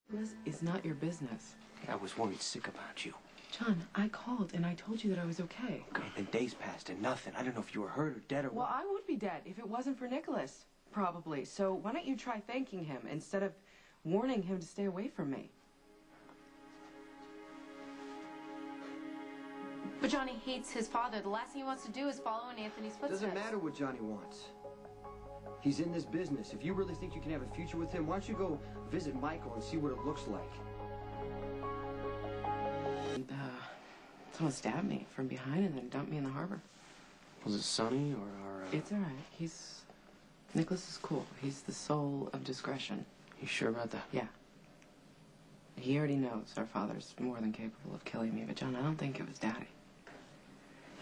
This is not your business. I was worried sick about you. John, I called and I told you that I was okay. Okay, then days passed and nothing. I don't know if you were hurt or dead or Well, what. I would be dead if it wasn't for Nikolas, probably. So why don't you try thanking him instead of warning him to stay away from me? But Johnny hates his father. The last thing he wants to do is follow in Anthony's footsteps. Doesn't matter what Johnny wants. He's in this business. If you really think you can have a future with him, why don't you go visit Michael and see what it looks like? Someone stabbed me from behind and then dumped me in the harbor. Was it Sonny or our... It's all right. Nikolas is cool. He's the soul of discretion. You sure about that? Yeah. He already knows our father's more than capable of killing me, but John, I don't think it was Daddy.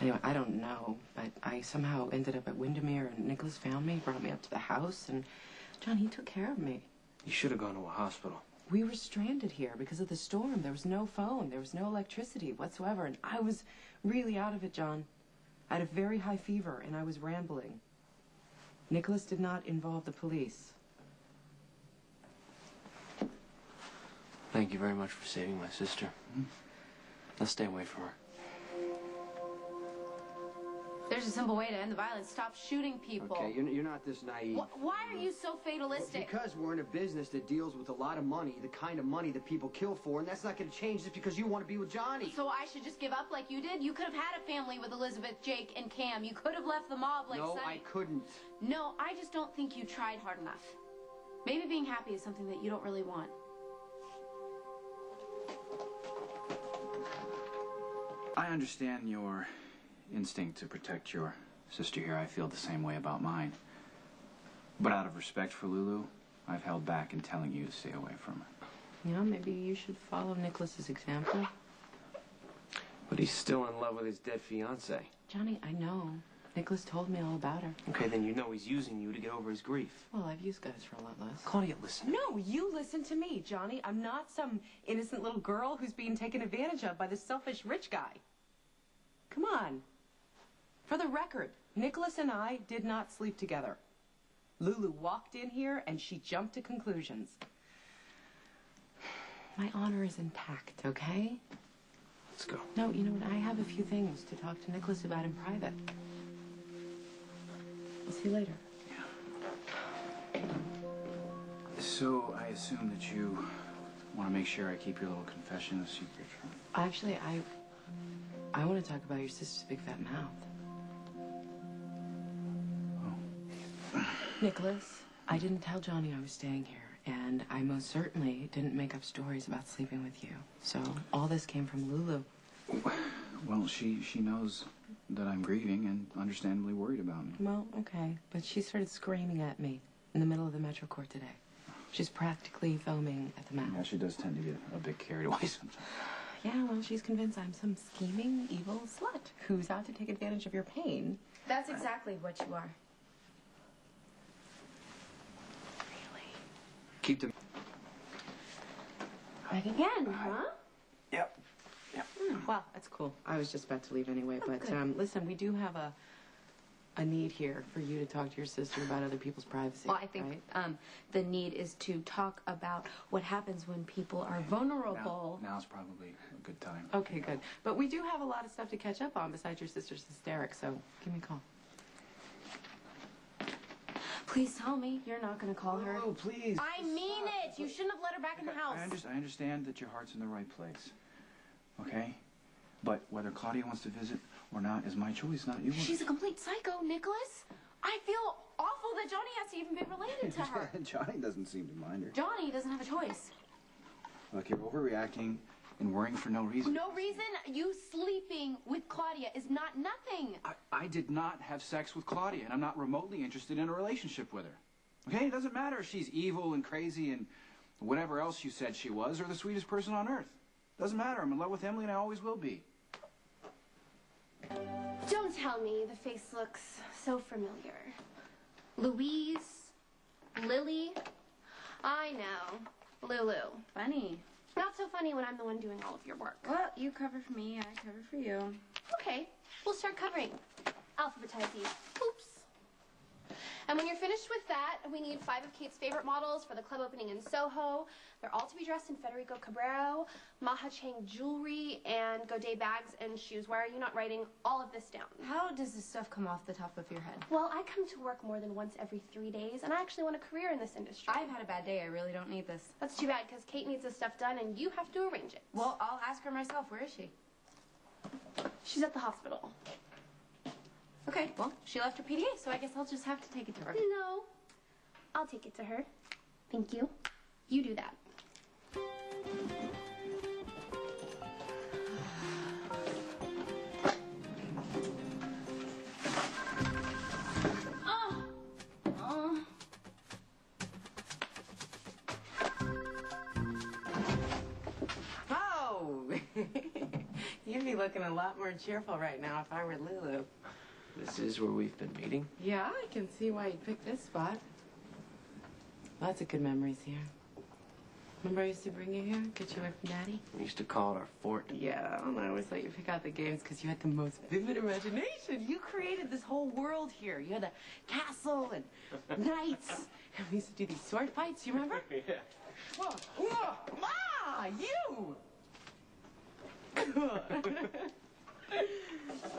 Anyway, I don't know, but I somehow ended up at Windermere, and Nikolas found me, brought me up to the house, and John, he took care of me. You should have gone to a hospital. We were stranded here because of the storm. There was no phone. There was no electricity whatsoever, and I was really out of it, John. I had a very high fever, and I was rambling. Nikolas did not involve the police. Thank you very much for saving my sister. Let's stay away from her. There's a simple way to end the violence. Stop shooting people. Okay, you're not this naive. Why are you so fatalistic? Because we're in a business that deals with a lot of money, the kind of money that people kill for, and that's not going to change just because you want to be with Johnny. So I should just give up like you did? You could have had a family with Elizabeth, Jake, and Cam. You could have left the mob like No, Sonny. I couldn't. No, I just don't think you tried hard enough. Maybe being happy is something that you don't really want. I understand your instinct to protect your sister here. I feel the same way about mine. But out of respect for Lulu, I've held back in telling you to stay away from her. Yeah, maybe you should follow Nikolas's example. But he's still in love with his dead fiancée. Johnny, I know. Nikolas told me all about her. Okay, then you know he's using you to get over his grief. Well, I've used guys for a lot less. Claudia, listen. No, you listen to me, Johnny. I'm not some innocent little girl who's being taken advantage of by this selfish rich guy. Come on. For the record, Nikolas and I did not sleep together. Lulu walked in here and she jumped to conclusions. My honor is intact, okay? Let's go. No, you know what? I have a few things to talk to Nikolas about in private. I'll see you later. Yeah. So I assume that you want to make sure I keep your little confession a secret from me. Actually, I want to talk about your sister's big fat mouth. Nikolas, I didn't tell Johnny I was staying here, and I most certainly didn't make up stories about sleeping with you. So all this came from Lulu. Well, she knows that I'm grieving and understandably worried about me. Well, okay, but she started screaming at me in the middle of the Metro Court today. She's practically foaming at the mouth. Yeah, she does tend to get a bit carried away sometimes. Yeah, well, she's convinced I'm some scheming, evil slut who's out to take advantage of your pain. That's exactly what you are. Keep them. Back again, huh? Yep. Well, that's cool. I was just about to leave anyway, but listen, we do have a need here for you to talk to your sister about other people's privacy. Well, I think right? the need is to talk about what happens when people are vulnerable. Now's probably a good time. Okay, good. But we do have a lot of stuff to catch up on besides your sister's hysterics, so give me a call. Please tell me you're not going to call her. Oh, please. I mean it. You shouldn't have let her back in the house. I understand that your heart's in the right place. Okay? But whether Claudia wants to visit or not is my choice, not yours. She's a complete psycho, Nikolas. I feel awful that Johnny has to even be related to her. Johnny doesn't seem to mind her. Johnny doesn't have a choice. Look, you're overreacting and worrying for no reason. No reason? You sleeping with Claudia is not nothing. I did not have sex with Claudia, and I'm not remotely interested in a relationship with her. Okay? It doesn't matter if she's evil and crazy and whatever else you said she was, or the sweetest person on earth. Doesn't matter. I'm in love with Emily, and I always will be. Don't tell me the face looks so familiar. Louise, Lily, I know. Lulu. Funny. Not so funny when I'm the one doing all of your work. Well, you cover for me, I cover for you. Okay, we'll start covering. Alphabetize these. Oops. And when you're finished with that, we need 5 of Kate's favorite models for the club opening in Soho. They're all to be dressed in Federico Cabrero, Maha Chang jewelry, and Godet bags and shoes. Why are you not writing all of this down? How does this stuff come off the top of your head? Well, I come to work more than once every 3 days, and I actually want a career in this industry. I've had a bad day. I really don't need this. That's too bad, because Kate needs this stuff done, and you have to arrange it. Well, I'll ask her myself. Where is she? She's at the hospital. Okay, well, she left her PDA, so I guess I'll just have to take it to her. No. I'll take it to her. Thank you. You do that. Oh! You'd be looking a lot more cheerful right now if I were Lulu. This is where we've been meeting. Yeah, I can see why you picked this spot. Lots of good memories here. Remember I used to bring you here, get you away from Daddy? We used to call it our fort. Yeah, and I always let you pick out the games because you had the most vivid imagination. You created this whole world here. You had a castle and knights. And we used to do these sword fights, you remember? Yeah. Whoa, whoa, Ma, you!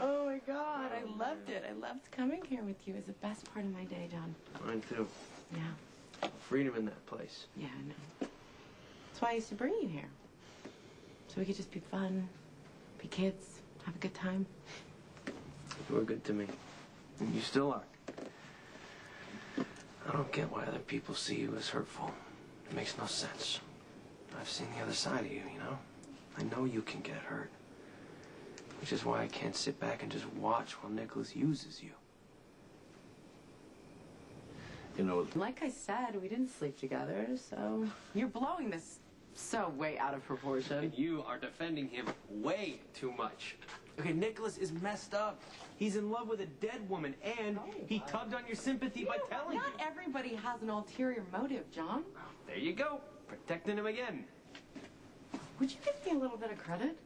Oh my God, I loved it. I loved coming here with you. It was the best part of my day, John. Mine too. Yeah, Freedom in that place. yeah, I know. That's why I used to bring you here. So we could just be fun, be kids, have a good time. You were good to me. And you still are. I don't get why other people see you as hurtful. It makes no sense. I've seen the other side of you, you know? I know you can get hurt. Which is why I can't sit back and just watch while Nikolas uses you. You know, Like I said, we didn't sleep together, so you're blowing this so way out of proportion. you are defending him way too much. Okay, Nikolas is messed up. He's in love with a dead woman, and he tugged on your sympathy by telling you. Not everybody has an ulterior motive, John. There you go, protecting him again. Would you give me a little bit of credit?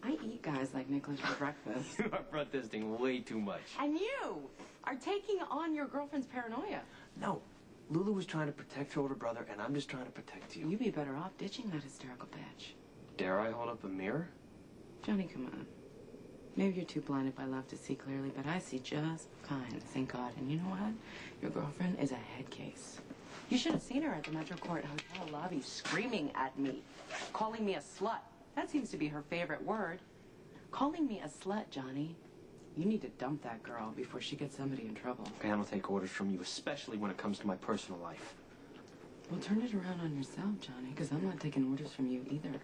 I eat guys like Nikolas for breakfast. You are protesting way too much. And you are taking on your girlfriend's paranoia. No, Lulu was trying to protect her older brother, and I'm just trying to protect you. You'd be better off ditching that hysterical bitch. Dare I hold up a mirror? Johnny, come on. Maybe you're too blinded by love to see clearly, but I see just fine, thank God. And you know what? Your girlfriend is a head case. You should have seen her at the Metro Court Hotel lobby screaming at me, calling me a slut. That seems to be her favorite word. Calling me a slut, Johnny. You need to dump that girl before she gets somebody in trouble. Okay, I don't take orders from you, especially when it comes to my personal life. Well, turn it around on yourself, Johnny, because I'm not taking orders from you either.